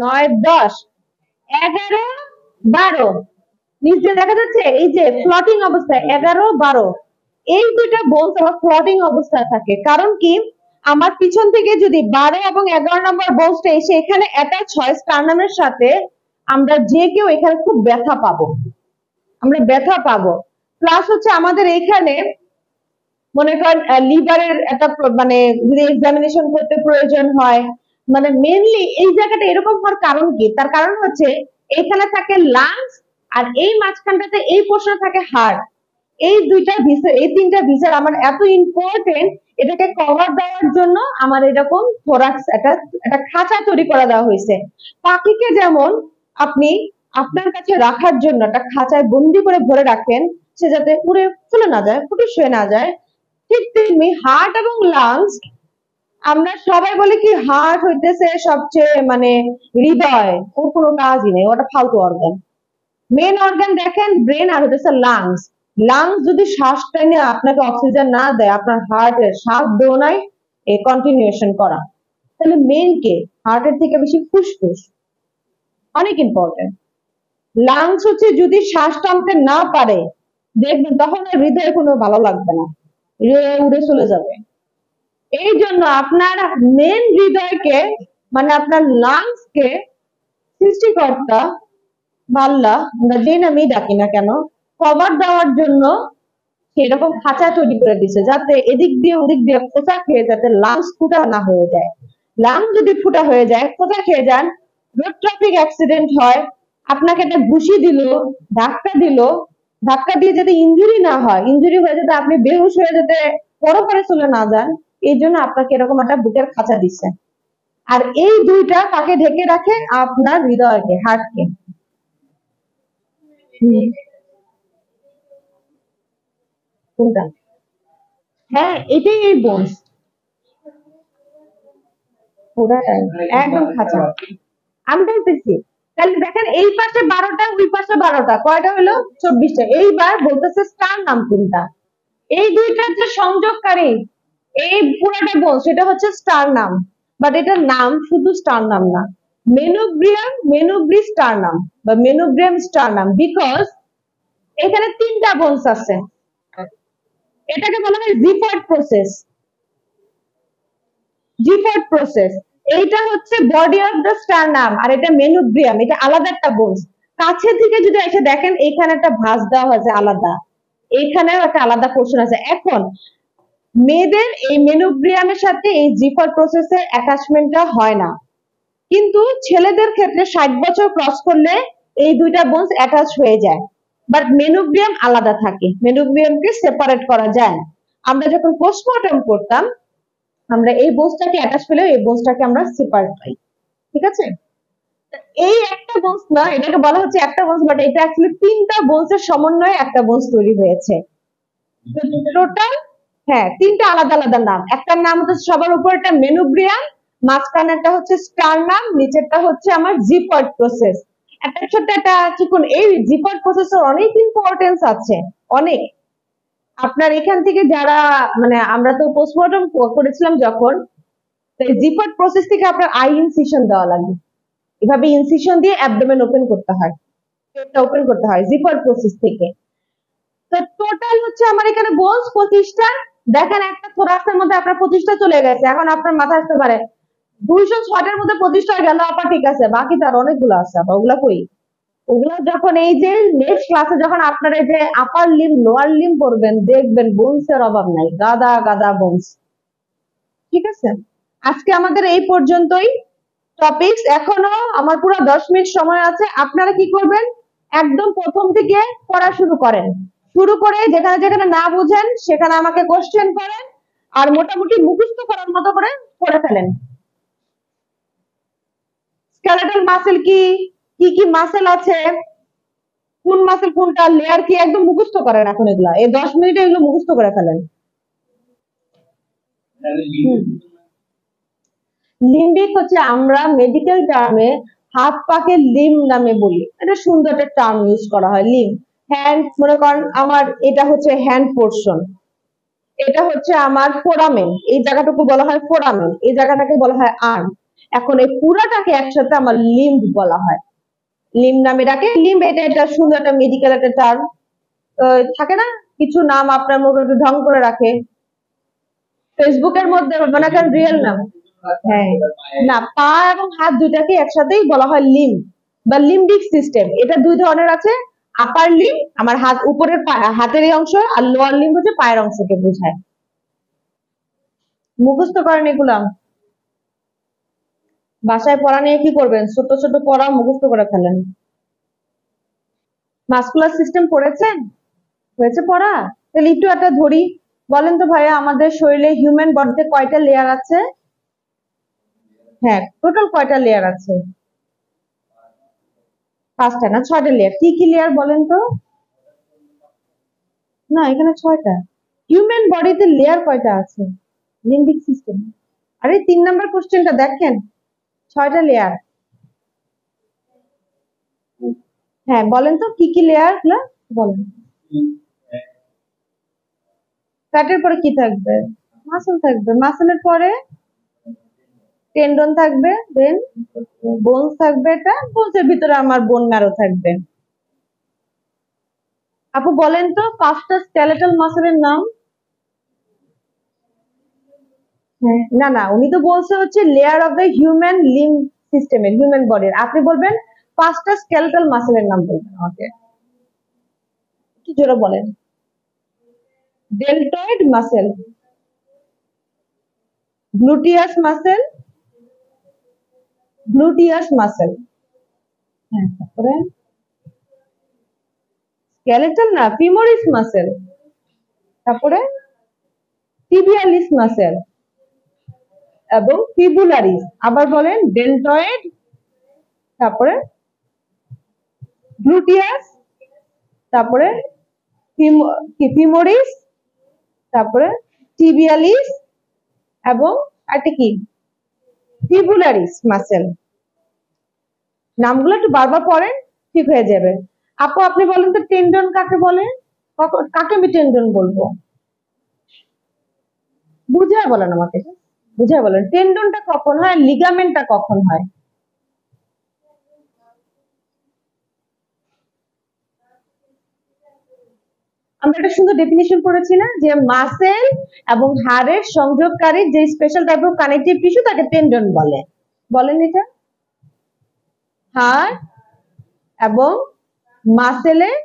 9 10 11 12 নিচে দেখা যাচ্ছে এই যে ফ্লোটিং অবস্থায় 11 12 এই দুইটা বোনস আমার ফ্লোটিং অবস্থায় থাকে কারণ কি আমার পিছন থেকে যদি 12 এবং 11 নম্বর বোনসটা এসে এখানে অ্যাটাচ হয় স্টার্নামের সাথে আমরা যে কেউ এখানে খুব ব্যথা পাবো আমরা ব্যথা পাবো প্লাস হচ্ছে আমাদের এখানে মনে করেন লিভারের একটা মানে যদি এক্সামিনেশন করতে প্রয়োজন হয় মানে মেনলি এই জায়গাটা এরকম হওয়ার কারণ কি তার কারণ হচ্ছে এখানে থাকে লাংস আর এই মাঝখানটাতে এই পোর্শনে থাকে হার্ট এই দুইটা ভিসের এই তিনটা ভিসের আমার এত ইম্পর্টেন্ট এটাকে কভার দেওয়ার জন্য আমার এরকম থোরাক্স একটা খাঁচা তৈরি করে দেওয়া হয়েছে পাখিকে যেমন আপনি আপনার কাছে রাখার জন্য একটা খাঁচায় বন্দি করে ভরে রাখেন সে যাতে উড়ে চলে না যায় ফুটে শুয়ে না যায় ঠিক তেমনি হার্ট এবং লাংস আমরা সবাই বলি কি হার্ট হইতেছে সবচেয়ে মানে হৃদয় ওর কোনো কাজই নেই ওটা ফালতু অর্গান মেন অর্গান দেখেন ব্রেন আর হইতেছে লাংস লাংস যদি শ্বাস টেনে আপনাকে অক্সিজেন না দেয় আপনার হার্টের শ্বাস দোনায় এই কন্টিনিউশন করা তাহলে মেন কে হার্টের থেকে বেশি ফুসফুস অনেক ইম্পর্টেন্ট লাংস হচ্ছে যদি শ্বাস টানতে না পারে দেখবেন তখন আর হৃদয় কোনো ভালো লাগবে না হৃদয় উড়ে চলে যাবে এই জন্য আপনার মেন হৃদয়কে মানে আপনার লাংস কে সৃষ্টিকর্তা বাল্লা আমরা যে নামেই ডাকি না কেন কভার দেওয়ার জন্য সেরকম খাঁচা তৈরি করে দিছে যাতে এদিক দিয়ে ওদিক দিয়ে খোঁচা খেয়ে যাতে লাংস ফুটা না হয়ে যায় লাংস যদি ফুটা হয়ে যায় খোঁচা খেয়ে যান রোড ট্রাফিক অ্যাক্সিডেন্ট হয় আপনাকে একটা ঘুষি দিল ধাক্কা দিয়ে যাতে ইনজুরি না হয় ইনজুরি হয়ে যাতে আপনি বেহুশ হয়ে যেতে পরপরে চলে না যান এই জন্য আপনাকে এরকম একটা বুকের খাঁচা দিচ্ছে আর এই দুইটা কাকে ঢেকে রাখে আপনার হৃদয়কে হার্টকে কোনটা হ্যাঁ এটাই এই বোনস পুরাটাই একদম খাঁচা আমি বলতেছি তাহলে দেখেন এই পাশে 12টা ওই পাশে 12টা কয়টা হলো 24টা এইবার বলতেছে স্টার নাম কোনটা এই দুইটার যে সংযোগকারী এই পুরাটা বোন সেটা হচ্ছে স্টার নাম বাট এটার নাম শুধু স্টার নাম না মেনুব্রি স্টার নাম বা মেনুব্রিয়াম স্টার নাম বিকজ এখানে তিনটা বোনস আছে এটাকে বলা হয় জিফার্ড প্রসেস এইটা হচ্ছে বডি অফ দ্য স্টারনাম আর এটা মেনুব্রিয়াম এটা আলাদা একটা বোনস কাছে থেকে যদি এসে দেখেন এখানে একটা ভাঁজ দেওয়া হয়েছে আলাদা এখানেও একটা আলাদা পোর্শন আছে এখন মেয়েদের এই মেনুব্রিয়ামের সাথে এই জিফার প্রসেসের অ্যাটাচমেন্টটা হয় না কিন্তু ছেলেদের ক্ষেত্রে 60 বছর ক্রস করলে এই দুইটা বোনস অ্যাটাচ হয়ে যায় বাট মেনুব্রিয়াম আলাদা থাকে মেনুব্রিয়ামকে সেপারেট করা যায় আমরা যখন পোস্টমর্টম করতাম আমরা এই বোনসটাকে অ্যাটাচ পেলেও এই বোনসটাকে আমরা সেপারেট পাই ঠিক আছে এই একটা বোনস না এটাকে বলা হচ্ছে একটা বোনস বাট এটা অ্যাকচুয়ালি তিনটা বোনসের সমন্বয়ে একটা বোনস তৈরি হয়েছে টোটাল হ্যাঁ তিনটা আলাদা আলাদা নাম একটার নাম হচ্ছে সবার উপরটা মেনুব্রিয়াম মাঝখানেরটা হচ্ছে স্টারনাম নিচেরটা হচ্ছে আমার জিফার্ড প্রসেস একটা ছোট্ট একটা চিকুন এই জিফার্ড প্রসেসের অনেক ইম্পর্টেন্স আছে অনেক আপনার এখান থেকে যারা মানে আমরা তো পোস্টমর্টম করেছিলাম যখন জিফার্ড প্রসেস থেকে আপনার আই ইনসিশন দেওয়া লাগে এভাবে ইনসিশন দিয়ে অ্যাবডোমেন ওপেন করতে হয় পেটটা ওপেন করতে হয় জিফার্ড প্রসেস থেকে তো টোটাল হচ্ছে আমার এখানে বোনস 25টা দেখেন একটা থোরাক্সের মধ্যে আপনার 25টা চলে গেছে এখন আপনার মাথায় আসতে পারে 206টার মধ্যে 25টা গেল আপা ঠিক আছে বাকি তার অনেকগুলো আছে আপা ওগুলা কই ওগুলা যখন এই যে নেক্সট ক্লাসে যখন আপনারা এই যে আপার লিম লোয়ার লিম পড়বেন দেখবেন বোনসের অভাব নাই গাদা গাদা বোনস ঠিক আছে আজকে আমাদের এই পর্যন্তই টপিকস এখনো আমার পুরো 10 মিনিট সময় আছে আপনারা কি করবেন একদম প্রথম থেকে পড়া শুরু করেন শুরু করে যেখানে যেখানে না বুঝেন সেখানে আমাকে কোশ্চেন করেন আর মোটামুটি মুখস্থ করার মতো করে পড়ে ফেলেন স্কেলেটাল মাসেল কি কি কি মাসেল আছে কোন মাসেল কোনটা লেয়ার কি একদম মুখস্থ করেন এখন এগুলা এই 10 মিনিটে এগুলো মুখস্থ করে ফেলেন লিম্বিক হচ্ছে আমরা মেডিকেল টার্মে হাত পাকে লিম নামে বলি এটা সুন্দর একটা টার্ম ইউজ করা হয় লিম হ্যান্ড মনে করেন আমার এটা হচ্ছে হ্যান্ড পোর্শন এটা হচ্ছে আমার ফোরামেন এই জায়গাটুকু বলা হয় ফোরামেন এই জায়গাটাকে বলা হয় আর্ম এখন এই পুরাটাকে একসাথে আমার লিম্ব বলা হয়। লিম্ব নামে ডাকে। লিম্ব এটা একটা সুন্দর একটা মেডিকেল একটা টার্ম। থাকে না কিছু নাম আপনার মধ্যে একটু ঢং করে রাখে, ফেসবুকের মধ্যে মনে করেন রিয়েল নাম। হ্যাঁ, না পা এবং হাত দুইটাকে একসাথেই বলা হয় লিম্ব বা লিম্বিক সিস্টেম। এটা দুই ধরনের আছে। আপার লিম্ব আমার হাত উপরের হাতের এই অংশ, আর লোয়ার লিম্ব হচ্ছে পায়ের অংশকে বোঝায়। মুখস্থ করেন এগুলা, বাসায় পড়া নিয়ে কি করবেন, ছোট ছোট পড়া মুখস্থ করে ফেলেন। মাসকুলার সিস্টেম পড়েছেন? হয়েছে পড়া? তাহলে একটু একটা ধরি। বলেন তো ভাইয়া, আমাদের শরীরে হিউম্যান বডিতে কয়টা লেয়ার আছে? হ্যাঁ, টোটাল কয়টা লেয়ার আছে? 5টা না 6টা লেয়ার। কি কি লেয়ার বলেন তো? না, এখানে 6টা। হিউম্যান বডিতে লেয়ার কয়টা আছে? Limbic system. আরে 3 নাম্বার কোশ্চেনটা দেখেন, 6টা লেয়ার। হ্যাঁ বলেন তো কি কি লেয়ার গুলো বলেন। ফ্যাটের পরে কি থাকবে? মাসল থাকবে। মাসলের পরে টেন্ডন থাকবে, দেন বোনস থাকবে। এটা বোনসের ভিতরে আমার বোন ম্যারো থাকবে। আপু বলেন তো 5টা স্কেলেটাল মাসলের নাম। হ্যাঁ, না না, উনি তো বলছে হচ্ছে layer of the human limb সিস্টেমের, হিউম্যান বডির। আপনি বলবেন 5টা স্কেলেটাল মাসলের নাম বলবেন আমাকে। কি জোরে বলেন। Deltoid muscle, gluteus muscle, gluteus muscle. হ্যাঁ, তারপরে স্কেলেটাল না, ফিমোরিস মাসেল। তারপরে টিবিয়ালিস মাসেল এবং ফিবুলারিস। আবার বলেন ডেলটয়েড, তারপরে গ্লুটিয়াস, তারপরে ফিমোরিস, তারপরে টিবিয়ালিস এবং একটা কি, ফিবুলারিস মাসেল। নামগুলো একটু বারবার পড়েন, ঠিক হয়ে যাবে। আপু আপনি বলেন তো টেন্ডন কাকে বলে? কাকে আমি টেন্ডন বলবো? বুঝায় বলেন আমাকে, বুঝায় বলেন টেন্ডনটা কখন হয়, লিগামেন্টটা কখন হয়? আমরা একটা সুন্দর ডেফিনিশন পড়েছি না, যে মাসেল এবং হাড়ের সংযোগকারী যে special type of connective tissue তাকে টেন্ডন বলে। বলেন এটা। হাড় এবং মাসেলের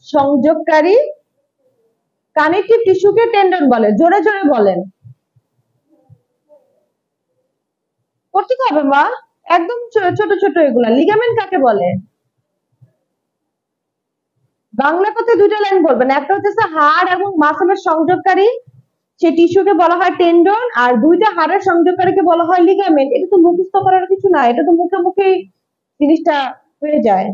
সংযোগকারী কানেকটিভ টিস্যুকে টেন্ডন বলে। জোরে জোরে বলেন। করতে হবে মা, একদম ছোট ছোট এগুলা। লিগামেন্ট কাকে বলে? বাংলা কথায় 2টা লাইন বলবেন। একটা হচ্ছে হাড় এবং মাসেলের সংযোগকারী সেই টিস্যুকে বলা হয় টেন্ডন, আর 2টা হাড়ের সংযোগকারীকে বলা হয় লিগামেন্ট। এটা তো মুখস্থ করার কিছু না, এটা তো মুখে মুখেই জিনিসটা হয়ে যায়।